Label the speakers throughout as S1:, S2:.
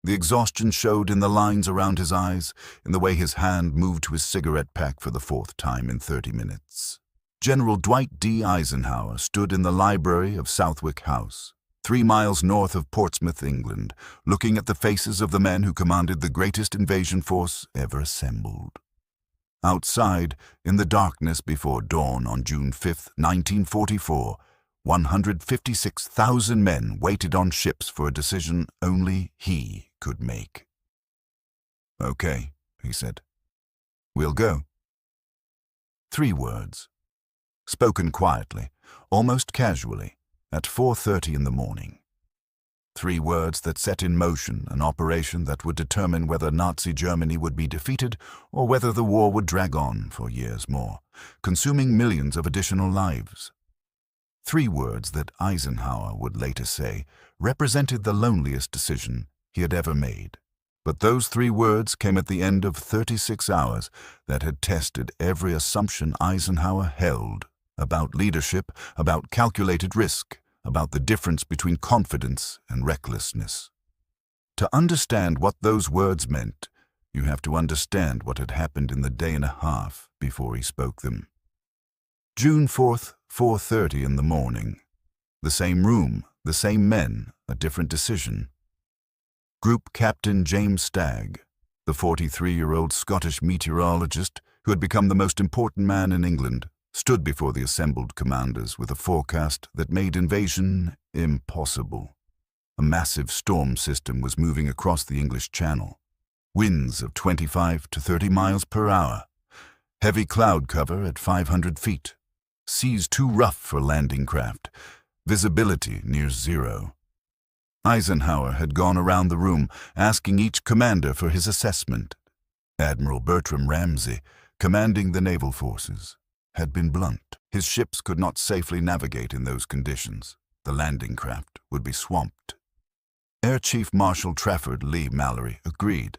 S1: The exhaustion showed in the lines around his eyes, in the way his hand moved to his cigarette pack for the fourth time in 30 minutes. General Dwight D. Eisenhower stood in the library of Southwick House, 3 miles north of Portsmouth, England, looking at the faces of the men who commanded the greatest invasion force ever assembled. Outside, in the darkness before dawn on June 5, 1944, 156,000 men waited on ships for a decision only he could make. "Okay," he said. "We'll go." 3 words, spoken quietly, almost casually, at 4:30 in the morning. 3 words that set in motion an operation that would determine whether Nazi Germany would be defeated or whether the war would drag on for years more, consuming millions of additional lives. 3 words that Eisenhower would later say represented the loneliest decision he had ever made. But those 3 words came at the end of 36 hours that had tested every assumption Eisenhower held about leadership, about calculated risk, about the difference between confidence and recklessness. To understand what those words meant, you have to understand what had happened in the day and a half before he spoke them. June 4th, 4:30 in the morning. The same room, the same men, a different decision. Group Captain James Stagg, the 43-year-old Scottish meteorologist who had become the most important man in England, stood before the assembled commanders with a forecast that made invasion impossible. A massive storm system was moving across the English Channel. Winds of 25 to 30 miles per hour. Heavy cloud cover at 500 feet. Seas too rough for landing craft. Visibility near zero. Eisenhower had gone around the room, asking each commander for his assessment. Admiral Bertram Ramsay, commanding the naval forces, had been blunt. His ships could not safely navigate in those conditions. The landing craft would be swamped. Air Chief Marshal Trafford Lee Mallory agreed.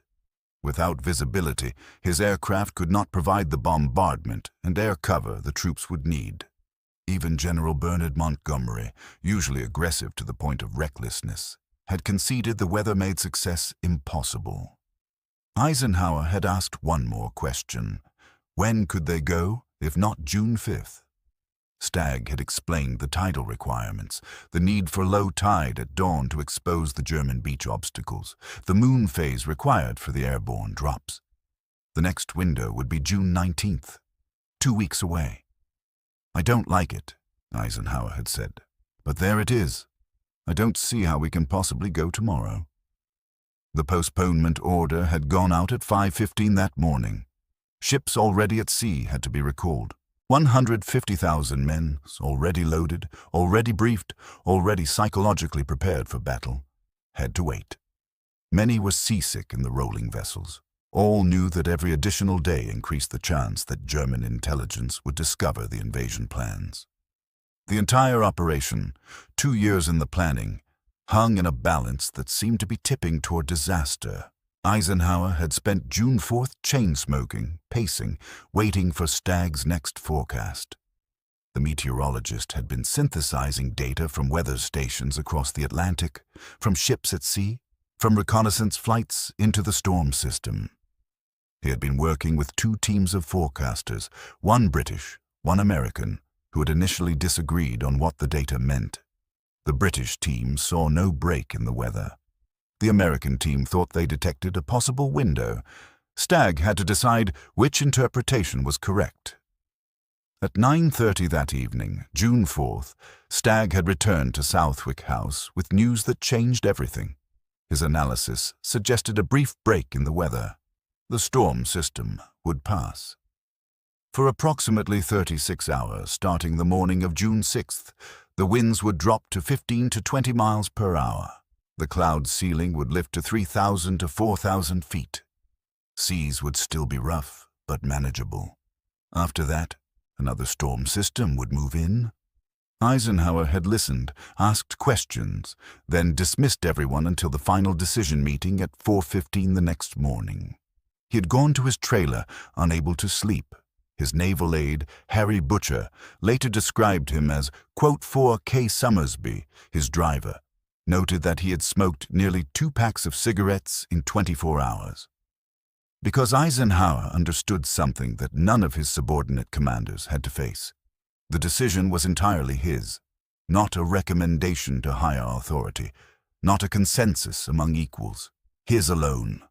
S1: Without visibility, his aircraft could not provide the bombardment and air cover the troops would need. Even General Bernard Montgomery, usually aggressive to the point of recklessness, had conceded the weather made success impossible. Eisenhower had asked one more question. When could they go, if not June 5th? Stagg had explained the tidal requirements, the need for low tide at dawn to expose the German beach obstacles, the moon phase required for the airborne drops. The next window would be June 19th, 2 weeks away. "I don't like it," Eisenhower had said, "but there it is. I don't see how we can possibly go tomorrow." The postponement order had gone out at 5:15 that morning. Ships already at sea had to be recalled. 150,000 men, already loaded, already briefed, already psychologically prepared for battle, had to wait. Many were seasick in the rolling vessels. All knew that every additional day increased the chance that German intelligence would discover the invasion plans. The entire operation, 2 years in the planning, hung in a balance that seemed to be tipping toward disaster. Eisenhower had spent June 4th chain-smoking, pacing, waiting for Stagg's next forecast. The meteorologist had been synthesizing data from weather stations across the Atlantic, from ships at sea, from reconnaissance flights into the storm system. He had been working with 2 teams of forecasters, one British, one American, who had initially disagreed on what the data meant. The British team saw no break in the weather. The American team thought they detected a possible window. Stagg had to decide which interpretation was correct. At 9:30 that evening, June 4th, Stagg had returned to Southwick House with news that changed everything. His analysis suggested a brief break in the weather. The storm system would pass. For approximately 36 hours, starting the morning of June 6th, the winds would drop to 15 to 20 miles per hour. The cloud ceiling would lift to 3,000 to 4,000 feet. Seas would still be rough, but manageable. After that, another storm system would move in. Eisenhower had listened, asked questions, then dismissed everyone until the final decision meeting at 4:15 the next morning. He had gone to his trailer, unable to sleep. His naval aide, Harry Butcher, later described him as, quote, 4K Summersby, his driver. noted that he had smoked nearly 2 packs of cigarettes in 24 hours. Because Eisenhower understood something that none of his subordinate commanders had to face. The decision was entirely his, not a recommendation to higher authority, not a consensus among equals, his alone.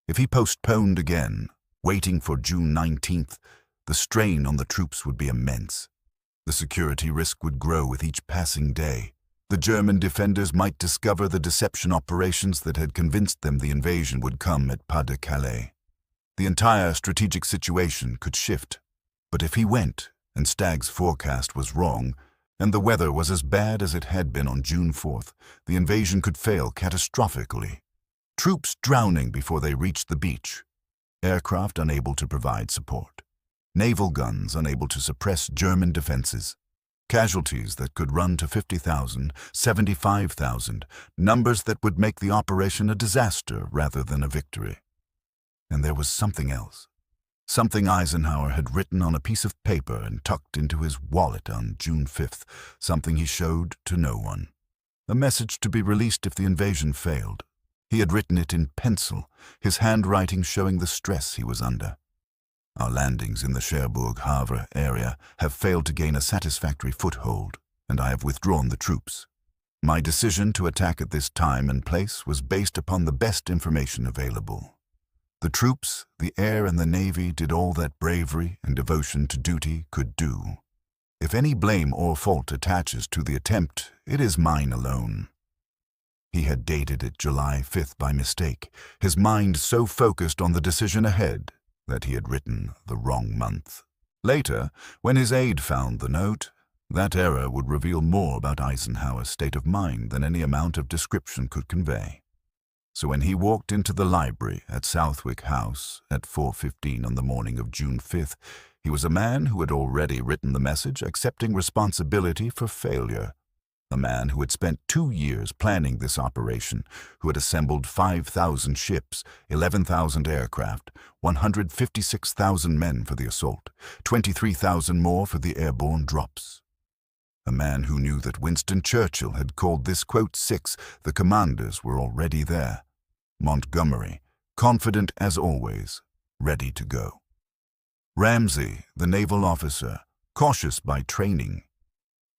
S1: If he postponed again, waiting for June 19th, the strain on the troops would be immense. The security risk would grow with each passing day. The German defenders might discover the deception operations that had convinced them the invasion would come at Pas-de-Calais. The entire strategic situation could shift. But if he went, and Stagg's forecast was wrong, and the weather was as bad as it had been on June 4th, the invasion could fail catastrophically. Troops drowning before they reached the beach. Aircraft unable to provide support. Naval guns unable to suppress German defenses. Casualties that could run to 50,000, 75,000, numbers that would make the operation a disaster rather than a victory. And there was something else. Something Eisenhower had written on a piece of paper and tucked into his wallet on June 5th, something he showed to no one. A message to be released if the invasion failed. He had written it in pencil, his handwriting showing the stress he was under. Our landings in the Cherbourg-Havre area have failed to gain a satisfactory foothold, and I have withdrawn the troops. My decision to attack at this time and place was based upon the best information available. The troops, the air and the navy did all that bravery and devotion to duty could do. If any blame or fault attaches to the attempt, it is mine alone. He had dated it July 5th by mistake, his mind so focused on the decision ahead that he had written the wrong month. Later, when his aide found the note, that error would reveal more about Eisenhower's state of mind than any amount of description could convey. So when he walked into the library at Southwick House at 4:15 on the morning of June 5th, he was a man who had already written the message accepting responsibility for failure. A man who had spent 2 years planning this operation, who had assembled 5,000 ships, 11,000 aircraft, 156,000 men for the assault, 23,000 more for the airborne drops. A man who knew that Winston Churchill had called this, quote, 6, the commanders were already there. Montgomery, confident as always, ready to go. Ramsey, the naval officer, cautious by training.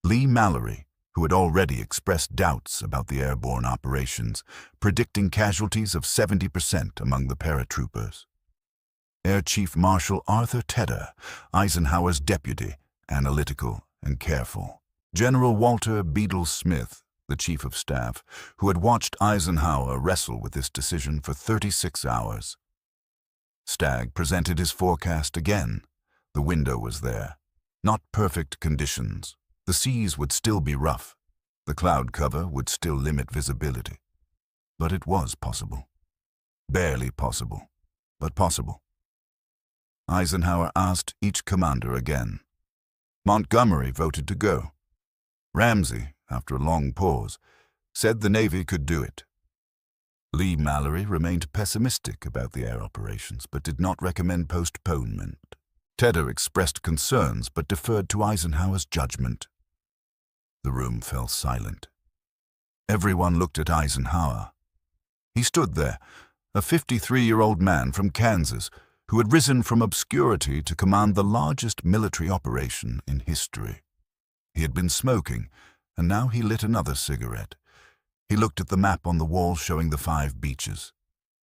S1: Lee Mallory, who had already expressed doubts about the airborne operations, predicting casualties of 70% among the paratroopers. Air Chief Marshal Arthur Tedder, Eisenhower's deputy, analytical and careful. General Walter Bedell Smith, the Chief of Staff, who had watched Eisenhower wrestle with this decision for 36 hours. Stagg presented his forecast again. The window was there. Not perfect conditions. The seas would still be rough. The cloud cover would still limit visibility. But it was possible. Barely possible, but possible. Eisenhower asked each commander again. Montgomery voted to go. Ramsey, after a long pause, said the Navy could do it. Lee Mallory remained pessimistic about the air operations, but did not recommend postponement. Tedder expressed concerns, but deferred to Eisenhower's judgment. The room fell silent. Everyone looked at Eisenhower. He stood there, a 53-year-old man from Kansas, who had risen from obscurity to command the largest military operation in history. He had been smoking, and now he lit another cigarette. He looked at the map on the wall showing the 5 beaches.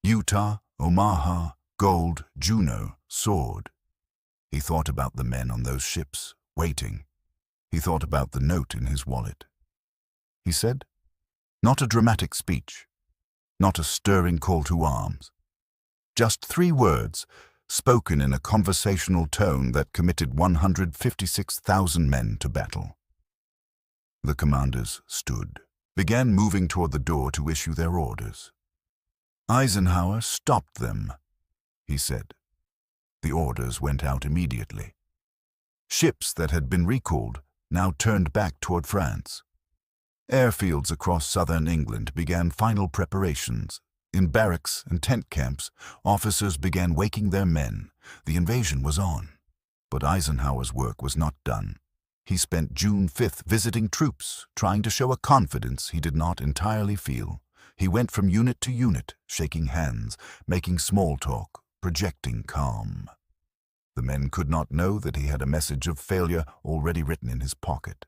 S1: Utah, Omaha, Gold, Juneau, Sword. He thought about the men on those ships, waiting. He thought about the note in his wallet. He said, not a dramatic speech, not a stirring call to arms. Just 3 words, spoken in a conversational tone that committed 156,000 men to battle. The commanders stood, began moving toward the door to issue their orders. Eisenhower stopped them, he said. The orders went out immediately. Ships that had been recalled now turned back toward France. Airfields across southern England began final preparations. In barracks and tent camps, officers began waking their men. The invasion was on. But Eisenhower's work was not done. He spent June 5th visiting troops, trying to show a confidence he did not entirely feel. He went from unit to unit, shaking hands, making small talk, projecting calm. The men could not know that he had a message of failure already written in his pocket.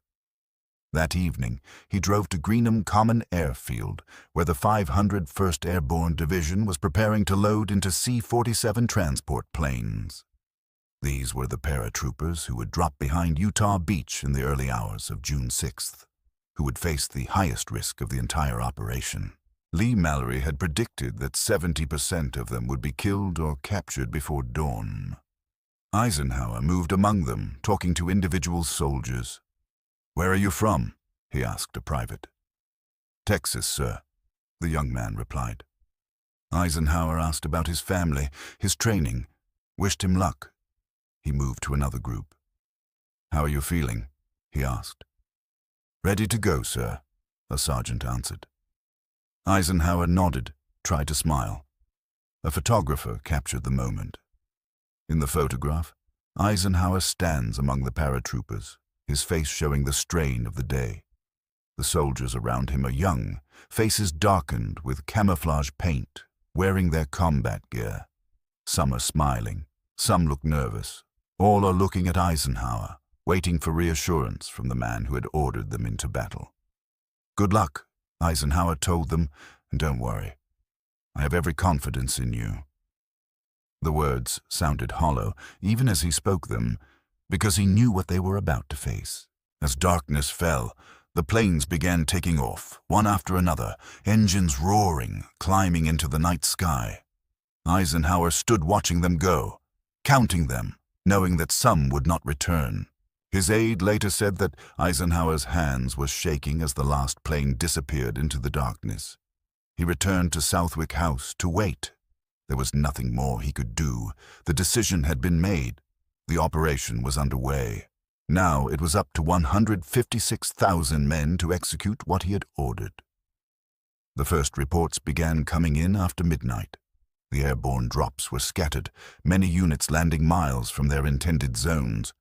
S1: That evening, he drove to Greenham Common Airfield, where the 501st Airborne Division was preparing to load into C-47 transport planes. These were the paratroopers who would drop behind Utah Beach in the early hours of June 6th, who would face the highest risk of the entire operation. Lee Mallory had predicted that 70% of them would be killed or captured before dawn. Eisenhower moved among them, talking to individual soldiers. "Where are you from?" he asked a private. "Texas, sir," the young man replied. Eisenhower asked about his family, his training, wished him luck. He moved to another group. "How are you feeling?" he asked. "Ready to go, sir," a sergeant answered. Eisenhower nodded, tried to smile. A photographer captured the moment. In the photograph, Eisenhower stands among the paratroopers, his face showing the strain of the day. The soldiers around him are young, faces darkened with camouflage paint, wearing their combat gear. Some are smiling, some look nervous. All are looking at Eisenhower, waiting for reassurance from the man who had ordered them into battle. "Good luck," Eisenhower told them, "and don't worry. I have every confidence in you." The words sounded hollow, even as he spoke them, because he knew what they were about to face. As darkness fell, the planes began taking off, one after another, engines roaring, climbing into the night sky. Eisenhower stood watching them go, counting them, knowing that some would not return. His aide later said that Eisenhower's hands were shaking as the last plane disappeared into the darkness. He returned to Southwick House to wait. There was nothing more he could do. The decision had been made. The operation was underway. Now it was up to 156,000 men to execute what he had ordered. The first reports began coming in after midnight. The airborne drops were scattered, many units landing miles from their intended zones.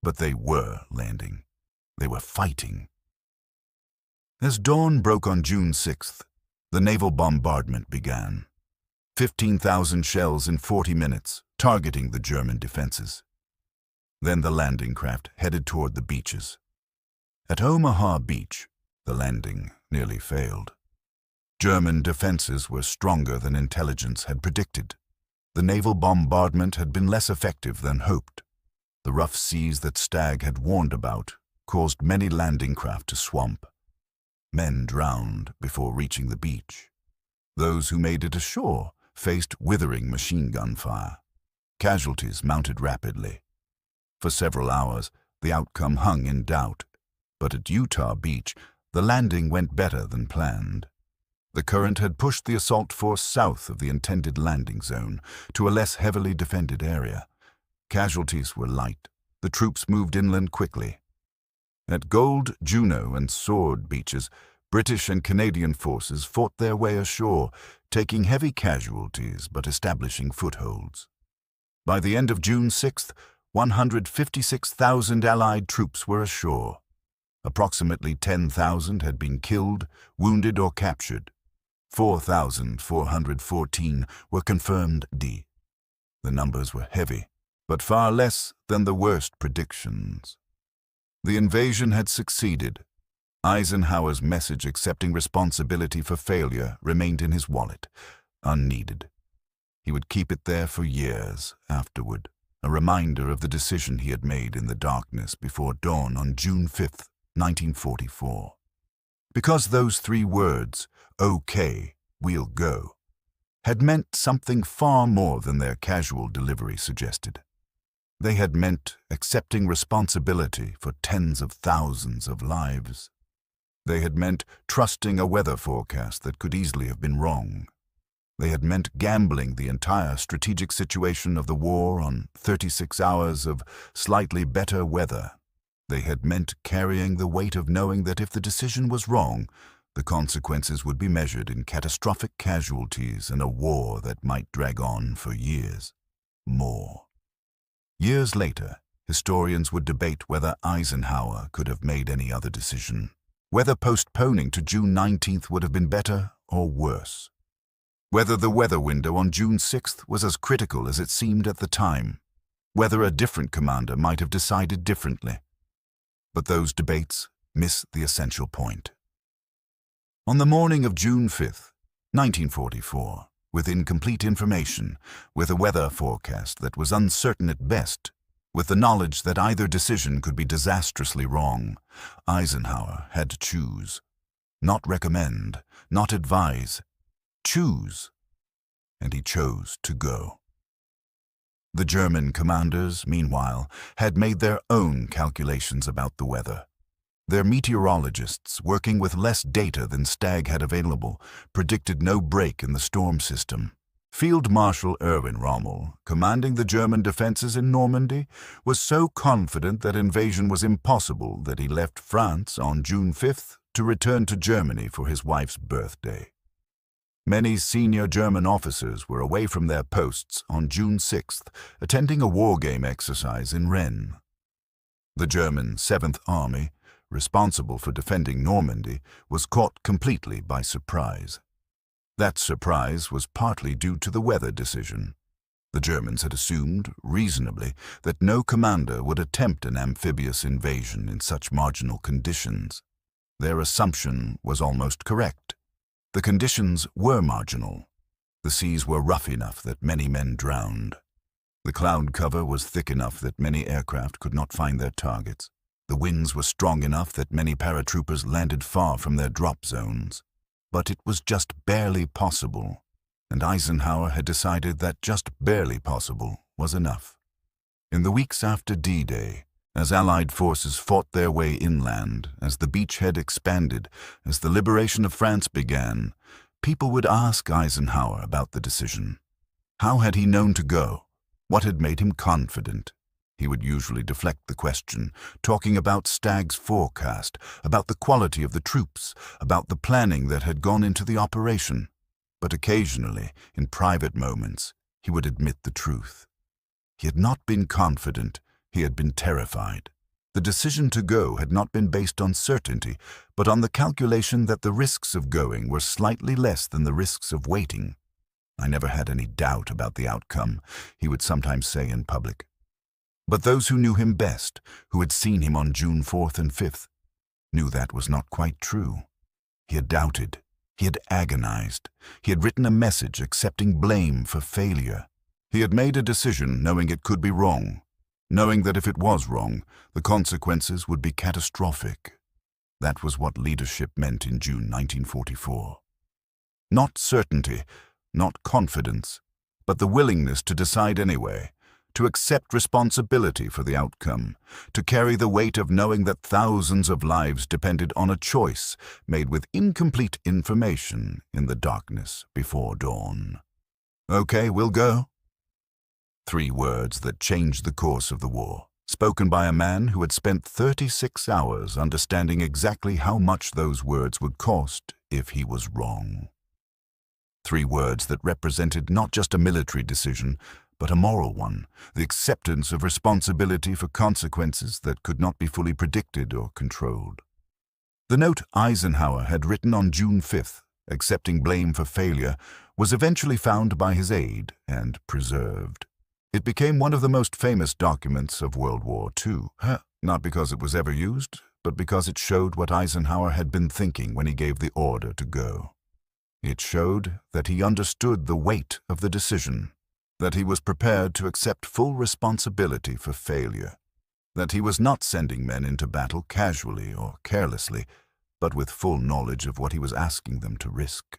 S1: But they were landing. They were fighting. As dawn broke on June 6th, the naval bombardment began. 15,000 shells in 40 minutes, targeting the German defenses. Then the landing craft headed toward the beaches. At Omaha Beach, the landing nearly failed. German defenses were stronger than intelligence had predicted. The naval bombardment had been less effective than hoped. The rough seas that Stagg had warned about caused many landing craft to swamp. Men drowned before reaching the beach. Those who made it ashore faced withering machine gun fire. Casualties mounted rapidly. For several hours, the outcome hung in doubt. But at Utah Beach, the landing went better than planned. The current had pushed the assault force south of the intended landing zone to a less heavily defended area. Casualties were light. The troops moved inland quickly. At Gold, Juno, and Sword beaches, British and Canadian forces fought their way ashore, taking heavy casualties but establishing footholds. By the end of June 6th, 156,000 Allied troops were ashore. Approximately 10,000 had been killed, wounded, or captured. 4,414 were confirmed dead. The numbers were heavy, but far less than the worst predictions. The invasion had succeeded. Eisenhower's message accepting responsibility for failure remained in his wallet, unneeded. He would keep it there for years afterward, a reminder of the decision he had made in the darkness before dawn on June 5th, 1944. Because those three words, "Okay, we'll go," had meant something far more than their casual delivery suggested. They had meant accepting responsibility for tens of thousands of lives. They had meant trusting a weather forecast that could easily have been wrong. They had meant gambling the entire strategic situation of the war on 36 hours of slightly better weather. They had meant carrying the weight of knowing that if the decision was wrong, the consequences would be measured in catastrophic casualties and a war that might drag on for years. More. Years later, Historians would debate whether Eisenhower could have made any other decision, whether postponing to June 19th would have been better or worse, whether the weather window on June 6th was as critical as it seemed at the time, whether a different commander might have decided differently. But those debates miss the essential point. On the morning of June 5th, 1944, with incomplete information, with a weather forecast that was uncertain at best, with the knowledge that either decision could be disastrously wrong, Eisenhower had to choose. Not recommend, not advise, choose. And he chose to go. The German commanders, meanwhile, had made their own calculations about the weather. Their meteorologists, working with less data than Stagg had available, predicted no break in the storm system. Field Marshal Erwin Rommel, commanding the German defenses in Normandy, was so confident that invasion was impossible that he left France on June 5th to return to Germany for his wife's birthday. Many senior German officers were away from their posts on June 6th, attending a war game exercise in Rennes. The German 7th Army, responsible for defending Normandy, was caught completely by surprise. That surprise was partly due to the weather decision. The Germans had assumed, reasonably, that no commander would attempt an amphibious invasion in such marginal conditions. Their assumption was almost correct. The conditions were marginal. The seas were rough enough that many men drowned. The cloud cover was thick enough that many aircraft could not find their targets. The winds were strong enough that many paratroopers landed far from their drop zones. But it was just barely possible, and Eisenhower had decided that just barely possible was enough. In the weeks after D-Day, as Allied forces fought their way inland, as the beachhead expanded, as the liberation of France began, people would ask Eisenhower about the decision. How had he known to go? What had made him confident? He would usually deflect the question, talking about Stagg's forecast, about the quality of the troops, about the planning that had gone into the operation. But occasionally, in private moments, he would admit the truth. He had not been confident. He had been terrified. The decision to go had not been based on certainty, but on the calculation that the risks of going were slightly less than the risks of waiting. I never had any doubt about the outcome, he would sometimes say in public. But those who knew him best, who had seen him on June 4th and 5th, knew that was not quite true. He had doubted. He had agonized. He had written a message accepting blame for failure. He had made a decision knowing it could be wrong, knowing that if it was wrong, the consequences would be catastrophic. That was what leadership meant in June 1944. Not certainty, not confidence, but the willingness to decide anyway, to accept responsibility for the outcome, to carry the weight of knowing that thousands of lives depended on a choice made with incomplete information in the darkness before dawn. Okay, we'll go. 3 words that changed the course of the war, spoken by a man who had spent 36 hours understanding exactly how much those words would cost if he was wrong. 3 words that represented not just a military decision, but a moral one, the acceptance of responsibility for consequences that could not be fully predicted or controlled. The note Eisenhower had written on June 5th, accepting blame for failure, was eventually found by his aide and preserved. It became one of the most famous documents of World War II, not because it was ever used, but because it showed what Eisenhower had been thinking when he gave the order to go. It showed that he understood the weight of the decision, that he was prepared to accept full responsibility for failure, that he was not sending men into battle casually or carelessly, but with full knowledge of what he was asking them to risk.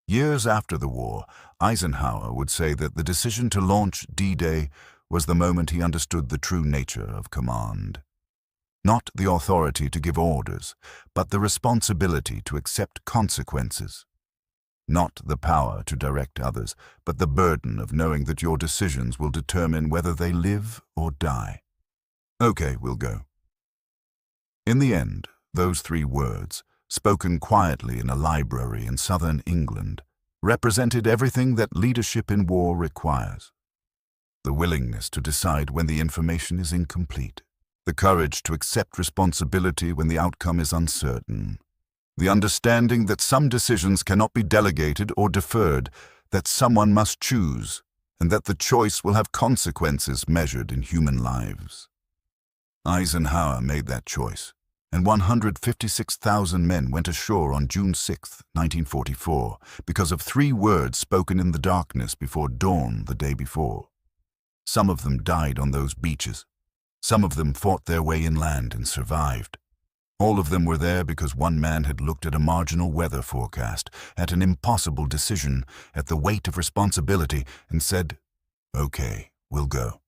S1: Years after the war, Eisenhower would say that the decision to launch D-Day was the moment he understood the true nature of command. Not the authority to give orders, but the responsibility to accept consequences. Not the power to direct others, but the burden of knowing that your decisions will determine whether they live or die. Okay, we'll go. In the end, those 3 words, spoken quietly in a library in southern England, represented everything that leadership in war requires. the willingness to decide when the information is incomplete, the courage to accept responsibility when the outcome is uncertain, the understanding that some decisions cannot be delegated or deferred, that someone must choose, and that the choice will have consequences measured in human lives. Eisenhower made that choice, and 156,000 men went ashore on June 6, 1944, because of 3 words spoken in the darkness before dawn the day before. Some of them died on those beaches. Some of them fought their way inland and survived. All of them were there because one man had looked at a marginal weather forecast, at an impossible decision, at the weight of responsibility, and said, "Okay, we'll go."